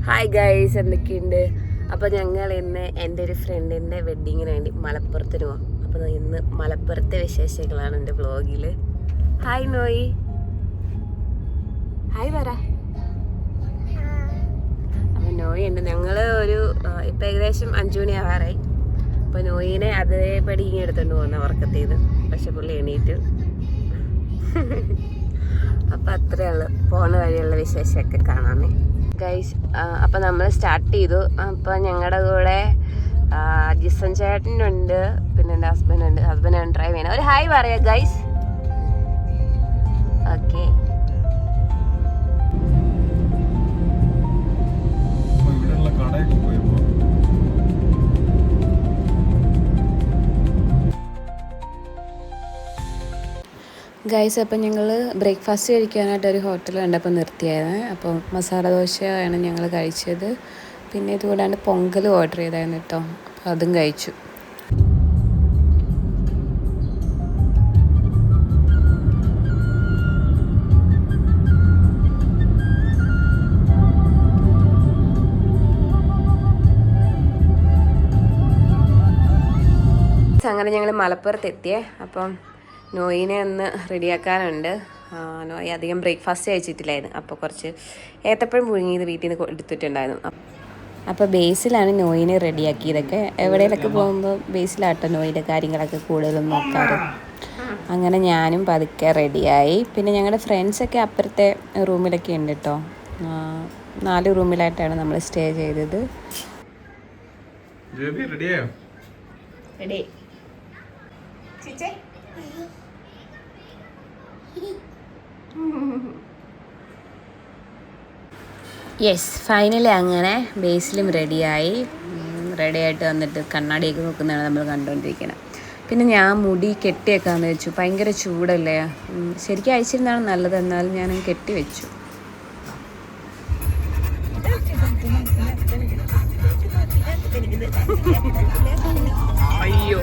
Hi guys, എന്തൊക്കെയുണ്ട്? അപ്പോൾ ഞങ്ങൾ ഇന്ന് എൻ്റെ ഒരു ഫ്രണ്ടിൻ്റെ വെഡ്ഡിങ്ങിന് വേണ്ടി മലപ്പുറത്തിന് പോകാം. അപ്പോൾ ഇന്ന് മലപ്പുറത്തെ വിശേഷങ്ങളാണ് എൻ്റെ വ്ളോഗിൽ. ഹായ് നോയി, ഹായ് പറ. അപ്പോൾ നോയി ഉണ്ട്. ഞങ്ങൾ ഇപ്പം ഏകദേശം 5 മണി ആവാറായി. അപ്പോൾ നോയിനെ അതേപടി ഇങ്ങനെ എടുത്തുകൊണ്ട് പോകുന്ന ഉറക്കത്തേന്ന്. പക്ഷെ പുള്ളി എണീറ്റു. അപ്പം അത്രയേ ഉള്ളൂ. പോണ വഴിയുള്ള വിശേഷമൊക്കെ കാണാമേ ഗൈസ്. അപ്പം നമ്മൾ സ്റ്റാർട്ട് ചെയ്തു. അപ്പം ഞങ്ങളുടെ കൂടെ ജിസൻ ചേട്ടനുണ്ട്, പിന്നെ എൻ്റെ ഹസ്ബൻഡാണ് ഡ്രൈവ് ചെയ്യുന്നത്. ഒരു ഹായ് പറയാം ഗൈസ്. Okay, guys. അപ്പം ഞങ്ങൾ ബ്രേക്ക്ഫാസ്റ്റ് കഴിക്കാനായിട്ട് ഒരു ഹോട്ടൽ കണ്ടപ്പോൾ നിർത്തിയായിരുന്നു. അപ്പോൾ മസാല ദോശയാണ് ഞങ്ങൾ കഴിച്ചത്. പിന്നെ ഇതുകൂടാണ്ട് പൊങ്കൽ ഓർഡർ ചെയ്തായിരുന്നു കേട്ടോ. അപ്പോൾ അതും കഴിച്ചു. അങ്ങനെ ഞങ്ങൾ മലപ്പുറത്ത് എത്തിയേ. അപ്പം നോയിനെ ഒന്ന് റെഡിയാക്കാനുണ്ട്. നോയി അധികം ബ്രേക്ക്ഫാസ്റ്റ് കഴിച്ചിട്ടില്ലായിരുന്നു. അപ്പോൾ കുറച്ച് ഏത്തപ്പഴം പുഴുങ്ങിയത് വീട്ടിൽ നിന്ന് എടുത്തിട്ടുണ്ടായിരുന്നു. അപ്പോൾ ബേസിലാണ് നോയിനെ റെഡിയാക്കിയതൊക്കെ. എവിടെയൊക്കെ പോകുമ്പോൾ ബേസിലാട്ടോ നോയിൻ്റെ കാര്യങ്ങളൊക്കെ കൂടുതലും നോക്കാറ്. അങ്ങനെ ഞാനും പതുക്കെ റെഡിയായി. പിന്നെ ഞങ്ങളുടെ ഫ്രണ്ട്സൊക്കെ അപ്പുറത്തെ റൂമിലൊക്കെ ഉണ്ട് കേട്ടോ. 4 റൂമിലായിട്ടാണ് നമ്മൾ സ്റ്റേ ചെയ്തത്. റെഡി യെസ്, ഫൈനലി അങ്ങനെ ബേസിലും റെഡിയായിട്ട് വന്നിട്ട് കണ്ണാടിയൊക്കെ നോക്കുന്നതാണ് നമ്മൾ കണ്ടുകൊണ്ടിരിക്കുന്നത്. പിന്നെ ഞാൻ മുടി കെട്ടിയേക്കാന്ന് വെച്ചു. ഭയങ്കര ചൂടല്ലേ, ശരിക്കും അയച്ചിരുന്നാണ് നല്ലത്. എന്നാലും ഞാൻ കെട്ടി വെച്ചു. അയ്യോ,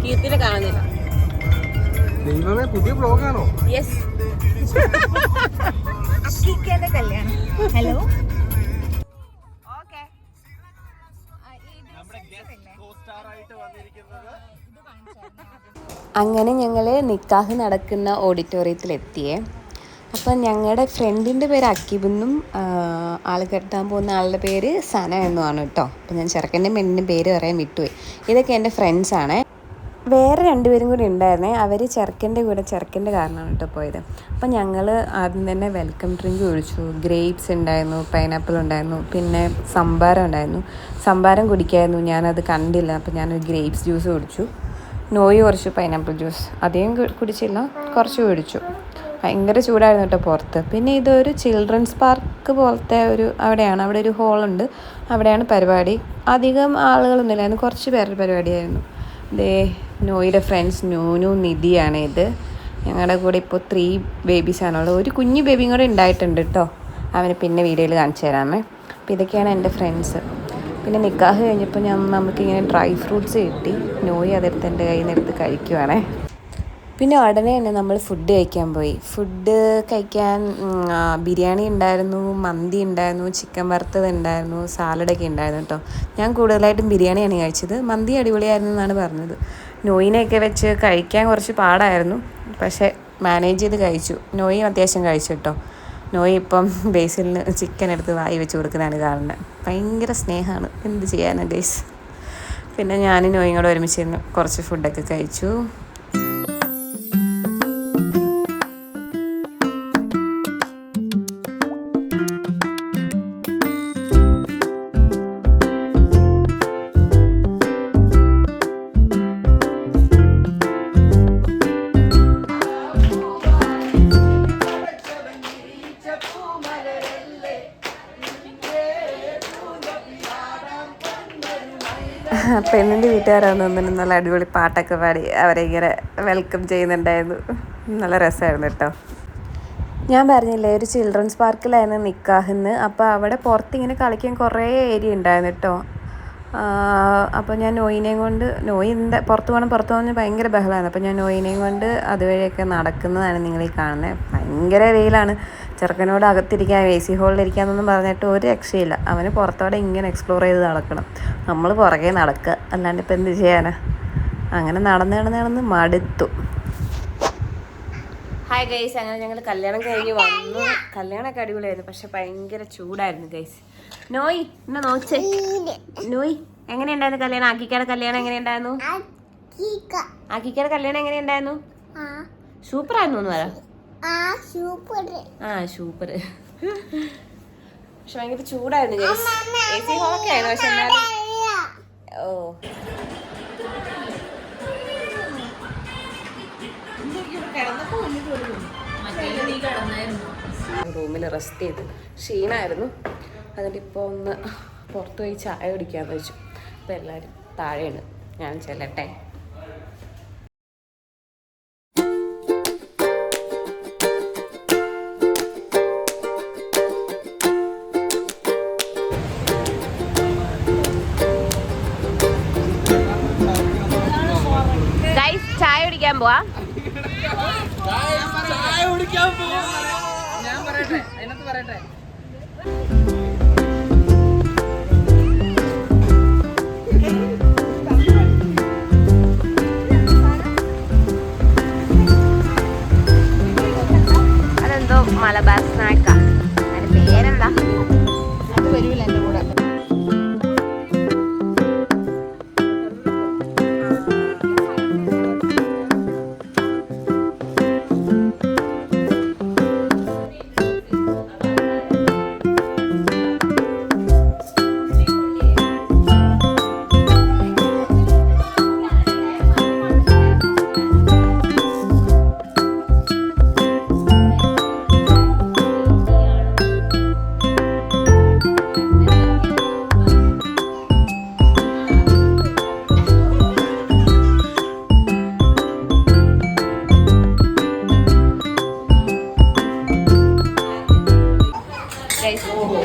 കീർത്തിനെ കാണുന്നില്ല. പുതിയ ബ്ലോഗാണോ? യെസ്, കല്യാണം. ഹലോ, അങ്ങനെ ഞങ്ങൾ നിക്കാഹ് നടക്കുന്ന ഓഡിറ്റോറിയത്തിലെത്തിയേ. അപ്പം ഞങ്ങളുടെ ഫ്രണ്ടിൻ്റെ പേര് അക്കിബെന്നും ആൾ കെട്ടാൻ പോകുന്ന ആളുടെ പേര് സന എന്നുമാണ് കേട്ടോ. അപ്പം ഞാൻ ചെറുക്കൻ്റെ പെണ്ണിൻ്റെ പേര് പറയാൻ വിട്ടുപോയി. ഇതൊക്കെ എൻ്റെ ഫ്രണ്ട്സാണ്. വേറെ 2 പേരും കൂടി ഉണ്ടായിരുന്നേ. അവർ ചെറുക്കൻ്റെ കാരണമാണ് കേട്ടോ പോയത്. അപ്പം ഞങ്ങൾ ആദ്യം തന്നെ വെൽക്കം ഡ്രിങ്ക് കുടിച്ചു. ഗ്രേപ്സ് ഉണ്ടായിരുന്നു, പൈനാപ്പിൾ ഉണ്ടായിരുന്നു, പിന്നെ സംഭാരം ഉണ്ടായിരുന്നു. സംഭാരം കുടിക്കായിരുന്നു, ഞാനത് കണ്ടില്ല. അപ്പം ഞാനൊരു ഗ്രേപ്സ് ജ്യൂസ് കുടിച്ചു. നോയി കുറച്ച് പൈനാപ്പിൾ ജ്യൂസ്, അധികം കുടിച്ചില്ല, കുറച്ച് കുടിച്ചു. ഭയങ്കര ചൂടായിരുന്നു കേട്ടോ പുറത്ത്. പിന്നെ ഇതൊരു ചിൽഡ്രൻസ് പാർക്ക് പോലത്തെ അവിടെ ഒരു ഹോളുണ്ട്. അവിടെയാണ് പരിപാടി. അധികം ആളുകളൊന്നുമില്ലായിരുന്നു, കുറച്ച് പേരുടെ പരിപാടിയായിരുന്നു. ദേ നോയിയുടെ ഫ്രണ്ട്സ് നൂനു നിധിയാണ് ഇത്. ഞങ്ങളുടെ കൂടെ ഇപ്പോൾ 3 ബേബീസാണുള്ളത്. ഒരു കുഞ്ഞു ബേബിയും കൂടെ ഉണ്ടായിട്ടുണ്ട് കേട്ടോ. അവന് പിന്നെ വീഡിയോയിൽ കാണിച്ചു തരാമേ. അപ്പോൾ ഇതൊക്കെയാണ് എൻ്റെ ഫ്രണ്ട്സ്. പിന്നെ നിക്കാഹ് കഴിഞ്ഞപ്പോൾ നമുക്കിങ്ങനെ ഡ്രൈ ഫ്രൂട്ട്സ് കിട്ടി. നോയി അതെടുത്ത് എൻ്റെ കയ്യിൽ നിന്ന് എടുത്ത് കഴിക്കുവാണേ. പിന്നെ ഉടനെ തന്നെ നമ്മൾ ഫുഡ് കഴിക്കാൻ പോയി. ഫുഡ് കഴിക്കാൻ ബിരിയാണി ഉണ്ടായിരുന്നു, മന്തി ഉണ്ടായിരുന്നു, ചിക്കൻ വറുത്തത് ഉണ്ടായിരുന്നു, സാലഡൊക്കെ ഉണ്ടായിരുന്നു കേട്ടോ. ഞാൻ കൂടുതലായിട്ടും ബിരിയാണിയാണ് കഴിച്ചത്. മന്തി അടിപൊളിയായിരുന്നു എന്നാണ് പറഞ്ഞത്. നോയിനെയൊക്കെ വെച്ച് കഴിക്കാൻ കുറച്ച് പാടായിരുന്നു, പക്ഷേ മാനേജ് ചെയ്ത് കഴിച്ചു. നോയി അത്യാവശ്യം കഴിച്ചു കേട്ടോ. നോയി ഇപ്പം ബേസിലിന് ചിക്കൻ എടുത്ത് വായി വെച്ച് കൊടുക്കുന്നതാണ് കാണുന്നത്. ഭയങ്കര സ്നേഹമാണ്, എന്ത് ചെയ്യാനാണ് ഗൈസ്. പിന്നെ ഞാനും നോയും കൂടെ ഒരുമിച്ചിരുന്ന് കുറച്ച് ഫുഡൊക്കെ കഴിച്ചു. പെണ്ണിൻ്റെ വീട്ടുകാരാന്ന് തോന്നുന്നു നല്ല അടിപൊളി പാട്ടൊക്കെ പാടി അവരെ ഇങ്ങനെ വെൽക്കം ചെയ്യുന്നുണ്ടായിരുന്നു. നല്ല രസമായിരുന്നു കേട്ടോ. ഞാൻ പറഞ്ഞില്ലേ ഒരു ചിൽഡ്രൻസ് പാർക്കിലായിരുന്നു നിക്കാഹിന്ന്. അപ്പോൾ അവിടെ പുറത്തിങ്ങനെ കളിക്കാൻ കുറേ ഏരിയ ഉണ്ടായിരുന്നു കേട്ടോ. അപ്പോൾ ഞാൻ നോയിനെയും കൊണ്ട് പുറത്ത് പോകണം ഭയങ്കര ബഹളമാണ്. അപ്പോൾ ഞാൻ നോയിനെയും കൊണ്ട് അതുവഴിയൊക്കെ നടക്കുന്നതാണ് നിങ്ങളീ കാണുന്നത്. ഭയങ്കര വെയിലാണ്. ചെറുക്കനോട് അകത്തിരിക്കാൻ AC ഹോളിലിരിക്കാമെന്നൊന്നും പറഞ്ഞിട്ട് ഒരു രക്ഷയില്ല. അവന് പുറത്തോടെ ഇങ്ങനെ എക്സ്പ്ലോർ ചെയ്ത് നടക്കണം. നമ്മൾ പുറകെ നടക്കുക, അല്ലാണ്ട് ഇപ്പം എന്ത് ചെയ്യാനാ. അങ്ങനെ നടന്ന് മടുത്തു. ഹായ് ഗൈസ്, അങ്ങനെ ഞങ്ങൾ കല്യാണം കഴിഞ്ഞ് വന്നു. കല്യാണമൊക്കെ അടിപൊളിയായിരുന്നു, പക്ഷെ ഭയങ്കര ചൂടായിരുന്നു ഗൈസ്. നോയ് എന്നാ നോച്ചേ നോയ്, എങ്ങനെയുണ്ടായിരുന്നു കല്യാണം? ആക്കിക്കയുടെ കല്യാണം എങ്ങനെയുണ്ടായിരുന്നു? ആക്കിക്കയുടെ കല്യാണം എങ്ങനെയുണ്ടായിരുന്നു? സൂപ്പറായിരുന്നു എന്ന് പറയാം. സൂപ്പർ. പക്ഷെ ഭയങ്കര ചൂടായിരുന്നു ഗൈസ്. AC ഹോളൊക്കെ ആയിരുന്നു, പക്ഷെ എന്നാലും റൂമിൽ റെസ്റ്റ് ചെയ്ത് ക്ഷീണമായിരുന്നു. അതുകൊണ്ട് ഇപ്പോൾ ഒന്ന് പുറത്ത് പോയി ചായ കുടിക്കാമെന്ന് വെച്ചു. അപ്പോൾ എല്ലാവരും താഴെയാണ്, ഞാൻ ചെല്ലട്ടെ. ചായ കുടിക്കാൻ പോവാ. ഞാൻ പറയട്ടെ, അതിനകത്ത് പറയട്ടെ. അതെന്തോ മലബാർ സ്നാക്കാ, അതിന്റെ പേരെന്താ? അത് വരൂല എൻ്റെ കൂടെ.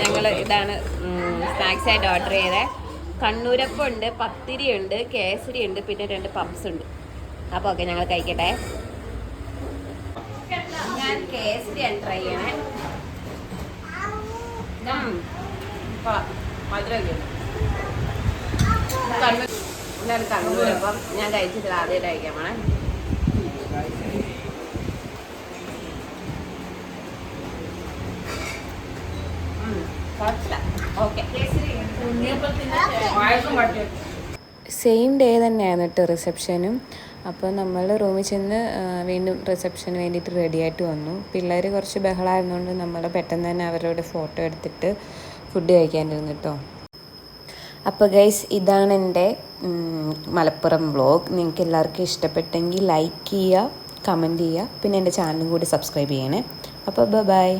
ഞങ്ങൾ ഇതാണ് സ്നാക്സ് ആയിട്ട് ഓർഡർ ചെയ്തത്. കണ്ണൂരപ്പം ഉണ്ട്, പത്തിരി ഉണ്ട്, കേസരി ഉണ്ട്, പിന്നെ 2 പപ്സ് ഉണ്ട്. അപ്പോൾ ഓക്കെ, ഞങ്ങൾ കഴിക്കട്ടെ. ഞാൻ കേസരിയാണ് ട്രൈ ചെയ്യണേ. ഇതാണ് കണ്ണൂരപ്പം. ഞാൻ കഴിച്ചിട്ട് ആദ്യമായിട്ട് കഴിക്കാൻ വേണേ. സെയിം ഡേ തന്നെയാണ് കേട്ടോ റിസപ്ഷനും. അപ്പോൾ നമ്മൾ റൂമിൽ ചെന്ന് വീണ്ടും റിസപ്ഷന് വേണ്ടിയിട്ട് റെഡി ആയിട്ട് വന്നു. പിള്ളേർ കുറച്ച് ബഹളമായിരുന്നുകൊണ്ട് നമ്മൾ പെട്ടെന്ന് തന്നെ അവരോട് ഫോട്ടോ എടുത്തിട്ട് ഫുഡ് കഴിക്കാനിരുന്നു കേട്ടോ. അപ്പോൾ ഗൈസ്, ഇതാണ് എൻ്റെ മലപ്പുറം വ്ളോഗ്. നിങ്ങൾക്ക് എല്ലാവർക്കും ഇഷ്ടപ്പെട്ടെങ്കിൽ ലൈക്ക് ചെയ്യുക, കമൻറ്റ് ചെയ്യുക, പിന്നെ എൻ്റെ ചാനലും കൂടി സബ്സ്ക്രൈബ് ചെയ്യണേ. അപ്പോൾ ബൈ.